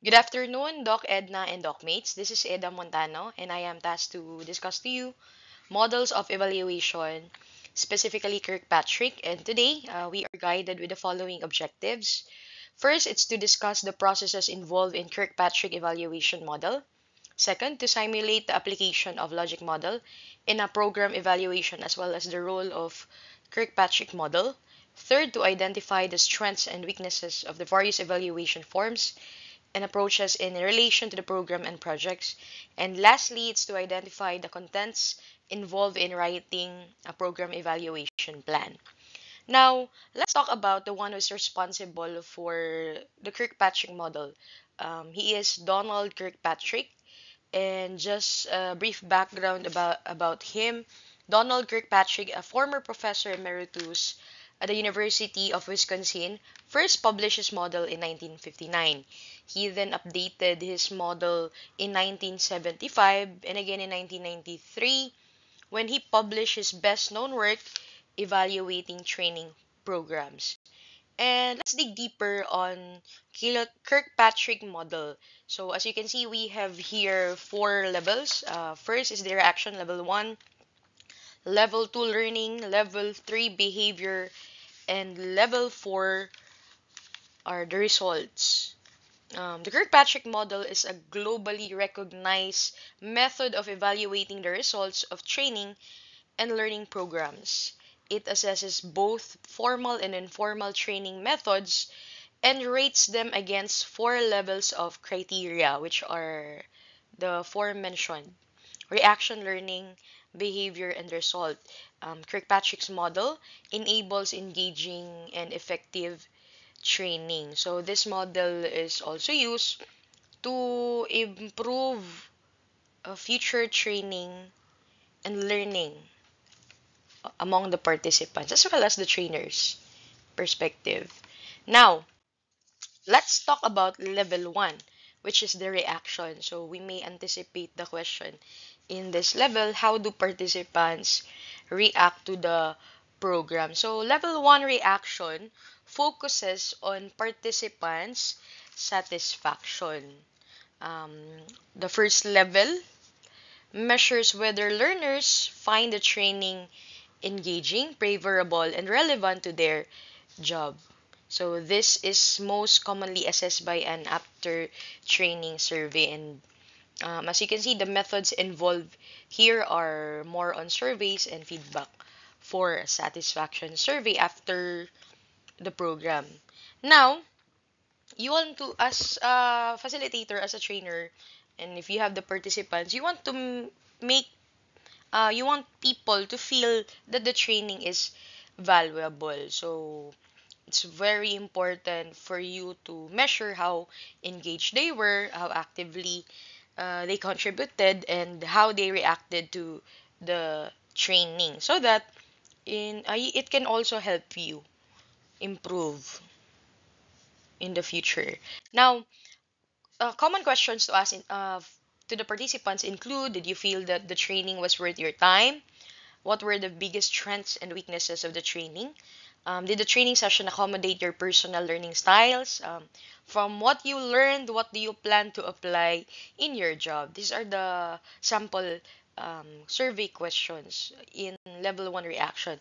Good afternoon, Doc Edna and Doc Mates. This is Eda Montano, and I am tasked to discuss to you models of evaluation, specifically Kirkpatrick. And today, we are guided with the following objectives. First, it's to discuss the processes involved in Kirkpatrick evaluation model. Second, to simulate the application of logic model in a program evaluation as well as the role of Kirkpatrick model. Third, to identify the strengths and weaknesses of the various evaluation forms and approaches in relation to the program and projects. And lastly, it's to identify the contents involved in writing a program evaluation plan. Now, let's talk about the one who's responsible for the Kirkpatrick model. He is Donald Kirkpatrick. And just a brief background about him. Donald Kirkpatrick, a former professor emeritus at the University of Wisconsin, first published his model in 1959. He then updated his model in 1975 and again in 1993 when he published his best known work, Evaluating Training Programs. And let's dig deeper on Kirkpatrick model. So as you can see, we have here four levels. First is the reaction, level 1, level 2 learning, level 3 behavior, and level 4 are the results. The Kirkpatrick model is a globally recognized method of evaluating the results of training and learning programs. It assesses both formal and informal training methods and rates them against four levels of criteria, which are the four mentioned: reaction learning, behavior, and result. Kirkpatrick's model enables engaging and effective training. So this model is also used to improve future training and learning among the participants as well as the trainers' perspective. Now, let's talk about level 1, which is the reaction. So we may anticipate the question in this level: how do participants react to the program? So level 1 reaction focuses on participants' satisfaction. Um, the first level measures whether learners find the training engaging, favorable, and relevant to their job. So this is most commonly assessed by an after training survey. And as you can see, the methods involved here are more on surveys and feedback for a satisfaction survey after the program. Now, you want to, as a facilitator, as a trainer, and if you have the participants, you want to make, you want people to feel that the training is valuable. So it's very important for you to measure how engaged they were, how actively they contributed, and how they reacted to the training, so that it can also help you improve in the future. Now, common questions to ask to the participants include: did you feel that the training was worth your time? What were the biggest strengths and weaknesses of the training? Did the training session accommodate your personal learning styles? From what you learned, what do you plan to apply in your job? These are the sample survey questions in level 1 reaction.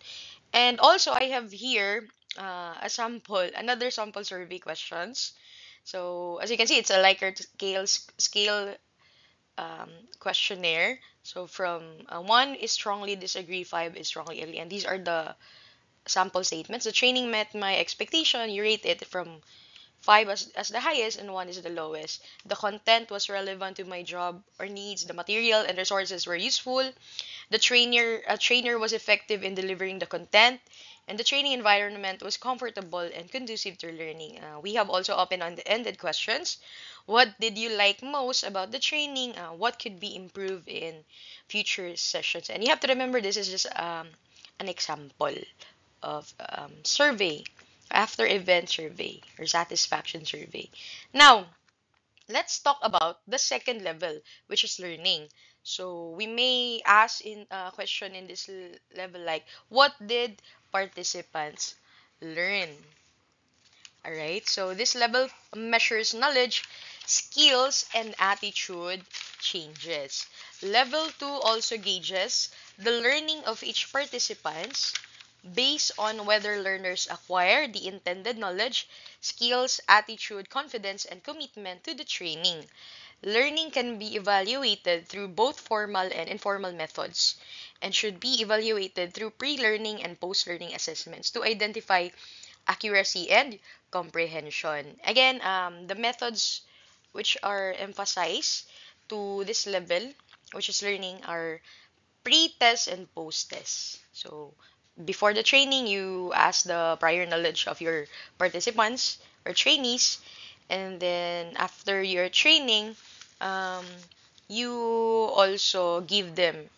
And also, I have here another sample survey questions. So, as you can see, it's a Likert scale um, questionnaire. So from 1 is strongly disagree, 5 is strongly agree. And these are the sample statements. The training met my expectation. You rate it from 5 as the highest and 1 is the lowest. The content was relevant to my job or needs. The material and resources were useful. The trainer was effective in delivering the content. And the training environment was comfortable and conducive to learning. We have also open-ended questions. What did you like most about the training? What could be improved in future sessions? And you have to remember, this is just an example of survey, after event survey or satisfaction survey. Now, let's talk about the second level, which is learning. So we may ask in a question in this level like, what did participants learn? All right. So this level measures knowledge skills and attitude changes. Level 2 also gauges the learning of each participants based on whether learners acquire the intended knowledge, skills, attitude, confidence, and commitment to the training. Learning can be evaluated through both formal and informal methods and should be evaluated through pre-learning and post-learning assessments to identify accuracy and comprehension. Again, the methods which are emphasized to this level, which is learning, are pre-test and post-test. So, before the training, you ask the prior knowledge of your participants or trainees, and then after your training, um, you also give them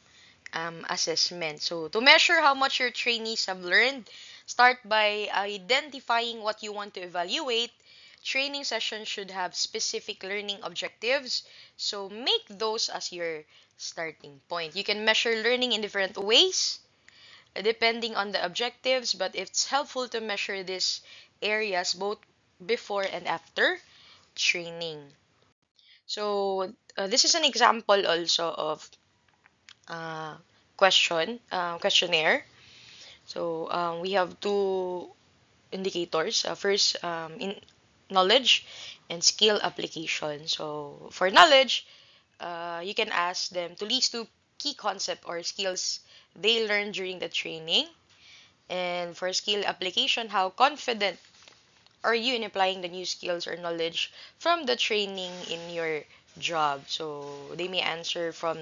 assessment. So, to measure how much your trainees have learned, start by identifying what you want to evaluate. Training sessions should have specific learning objectives, so make those as your starting point. You can measure learning in different ways depending on the objectives, but it's helpful to measure these areas both before and after training. So, this is an example also of uh, questionnaire. So we have two indicators. First, in knowledge and skill application. So for knowledge, you can ask them to list two key concept or skills they learned during the training. And for skill application, how confident are you in applying the new skills or knowledge from the training in your job? So they may answer from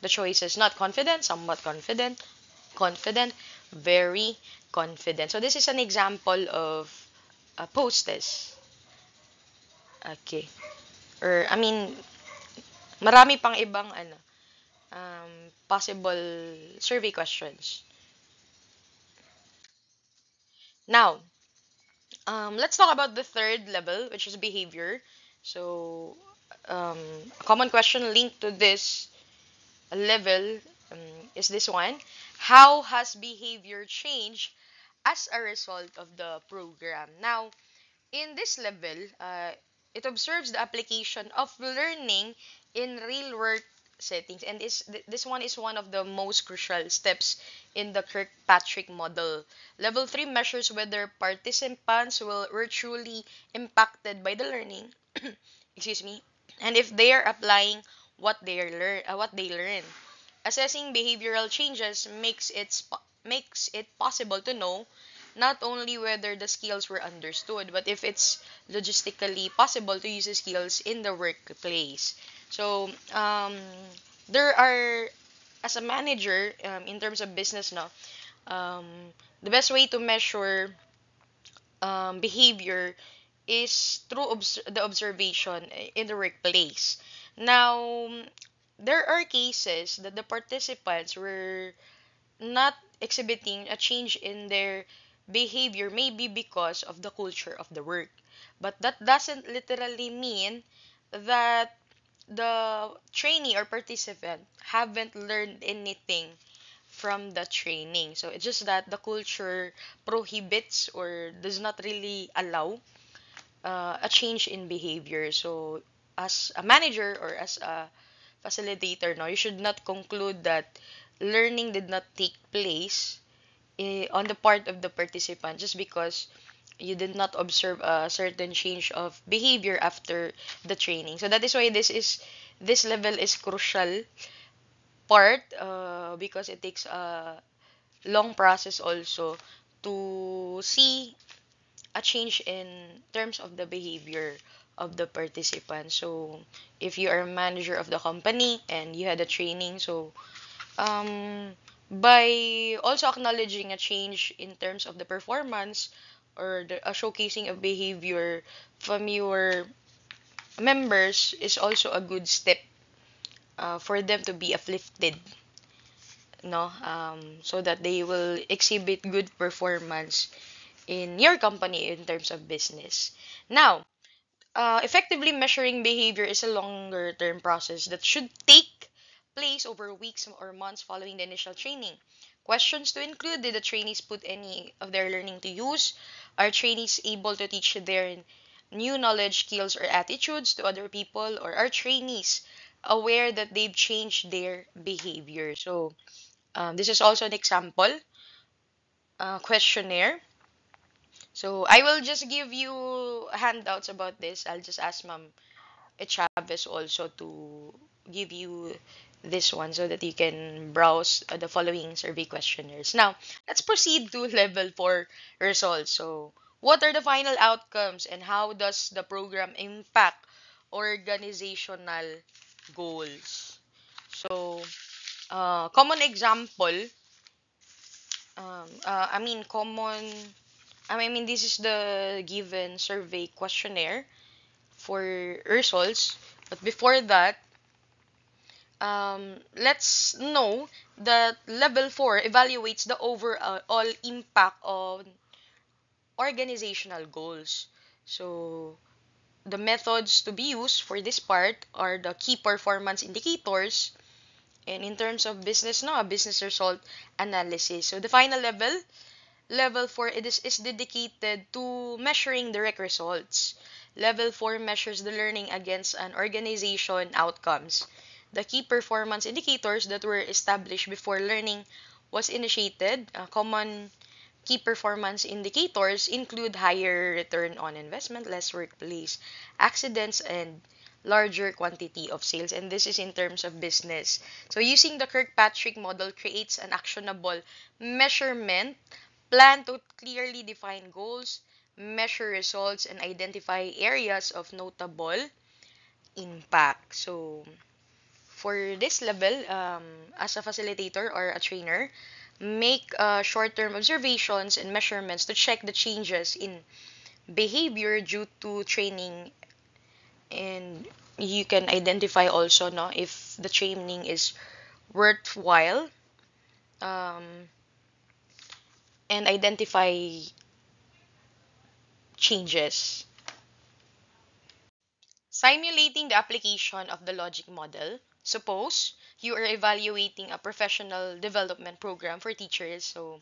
the choices not confident, somewhat confident, confident, very confident. So this is an example of a post-test. Okay. Or I mean, marami pang ibang possible survey questions. Now, let's talk about the third level, which is behavior. So, um, a common question linked to this level is this one. How has behavior changed as a result of the program? Now, in this level, it observes the application of learning in real world settings, and this one is one of the most crucial steps in the Kirkpatrick model. Level 3 measures whether participants were truly impacted by the learning, excuse me, and if they are applying what they learn. Assessing behavioral changes makes it possible to know not only whether the skills were understood, but if it's logistically possible to use the skills in the workplace. So, there are, as a manager, in terms of business now, um, the best way to measure behavior is through the observation in the workplace. Now, there are cases that the participants were not exhibiting a change in their behavior, maybe because of the culture of the work. But that doesn't literally mean that the trainee or participant haven't learned anything from the training. So it's just that the culture prohibits or does not really allow a change in behavior. So as a manager or as a facilitator, no, you should not conclude that learning did not take place on the part of the participant just because you did not observe a certain change of behavior after the training. So that is why this level is crucial part because it takes a long process also to see a change in terms of the behavior of the participant. So if you are a manager of the company and you had a training, so by also acknowledging a change in terms of the performance or a showcasing of behavior from your members is also a good step for them to be uplifted, no, so that they will exhibit good performance in your company in terms of business. Now, effectively measuring behavior is a longer term process that should take place over weeks or months following the initial training. Questions to include: did the trainees put any of their learning to use? Are trainees able to teach their new knowledge, skills, or attitudes to other people, or are trainees aware that they've changed their behavior? So, this is also an example questionnaire. So, I will just give you handouts about this. I'll just ask Ma'am Chavez also to give you this one so that you can browse the following survey questionnaires. Now, let's proceed to level 4 results. So, what are the final outcomes and how does the program impact organizational goals? So, common example, this is the given survey questionnaire for results. But before that, let's know that level 4 evaluates the overall impact on organizational goals. So, the methods to be used for this part are the key performance indicators, and in terms of business, no, a business result analysis. So, the final level, level 4, is dedicated to measuring direct results. Level 4 measures the learning against an organization outcomes. The key performance indicators that were established before learning was initiated. Common key performance indicators include higher return on investment, less workplace accidents, and larger quantity of sales. And this is in terms of business. So using the Kirkpatrick model creates an actionable measurement plan to clearly define goals, measure results, and identify areas of notable impact. So, for this level, as a facilitator or a trainer, make short-term observations and measurements to check the changes in behavior due to training, and you can identify also no if the training is worthwhile, um, and identify changes. Simulating the application of the logic model. Suppose you are evaluating a professional development program for teachers. So,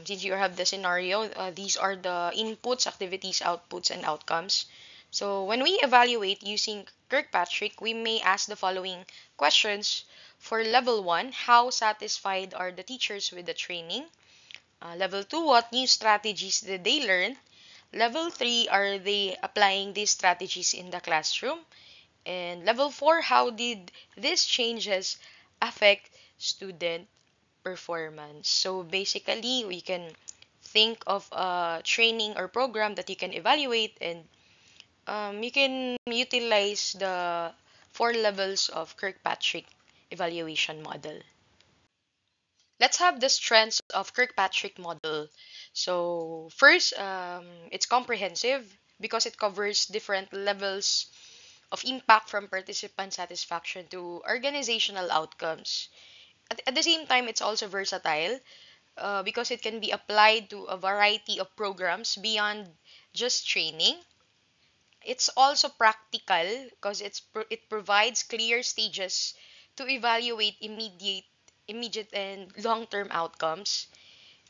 since you have the scenario, these are the inputs, activities, outputs, and outcomes. So, when we evaluate using Kirkpatrick, we may ask the following questions. For level 1, how satisfied are the teachers with the training? Level 2, what new strategies did they learn? Level 3, are they applying these strategies in the classroom? And level 4, how did these changes affect student performance? So basically, we can think of a training or program that you can evaluate, and you can utilize the 4 levels of Kirkpatrick evaluation model. Let's have the strengths of Kirkpatrick model. So first, it's comprehensive because it covers different levels of impact from participant satisfaction to organizational outcomes. At the same time, it's also versatile because it can be applied to a variety of programs beyond just training. It's also practical because it provides clear stages to evaluate immediate and long-term outcomes.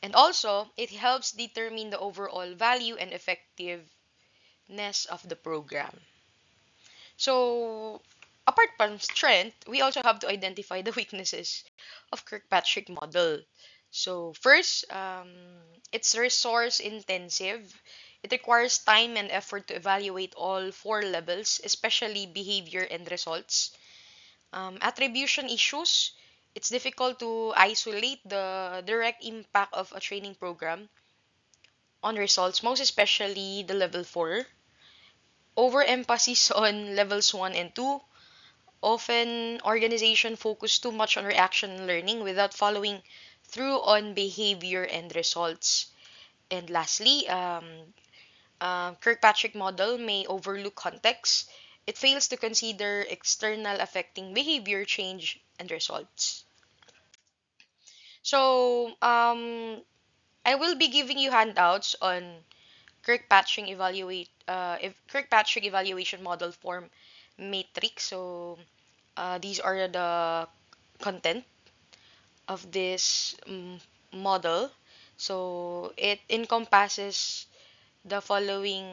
And also, it helps determine the overall value and effectiveness of the program. So, apart from strength, we also have to identify the weaknesses of Kirkpatrick model. So, first, it's resource intensive. It requires time and effort to evaluate all 4 levels, especially behavior and results. Attribution issues. It's difficult to isolate the direct impact of a training program on results, most especially the level 4. Overemphasis on levels 1 and 2. Often, organization focus too much on reaction learning without following through on behavior and results. And lastly, Kirkpatrick model may overlook context. It fails to consider external affecting behavior change and results. So, I will be giving you handouts on Kirkpatrick evaluation model form matrix. So, these are the content of this model. So it encompasses the following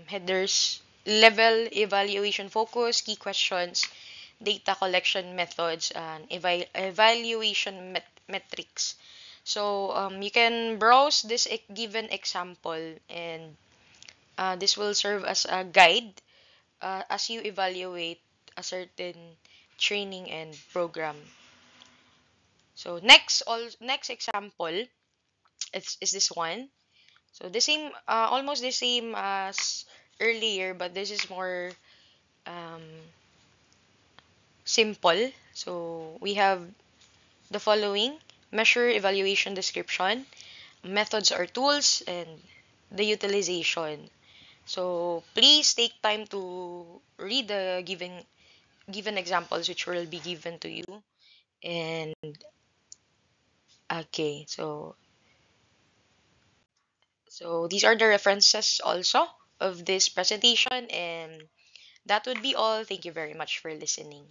headers, level, evaluation focus, key questions, data collection methods, and evaluation metrics. So you can browse this given example, and this will serve as a guide as you evaluate a certain training and program. So next example is this one. So the same, almost the same as earlier, but this is more um, simple. So we have the following: measure, evaluation, description, methods or tools, and the utilization. So please take time to read the given examples which will be given to you. And okay, so these are the references also of this presentation, and that would be all. Thank you very much for listening.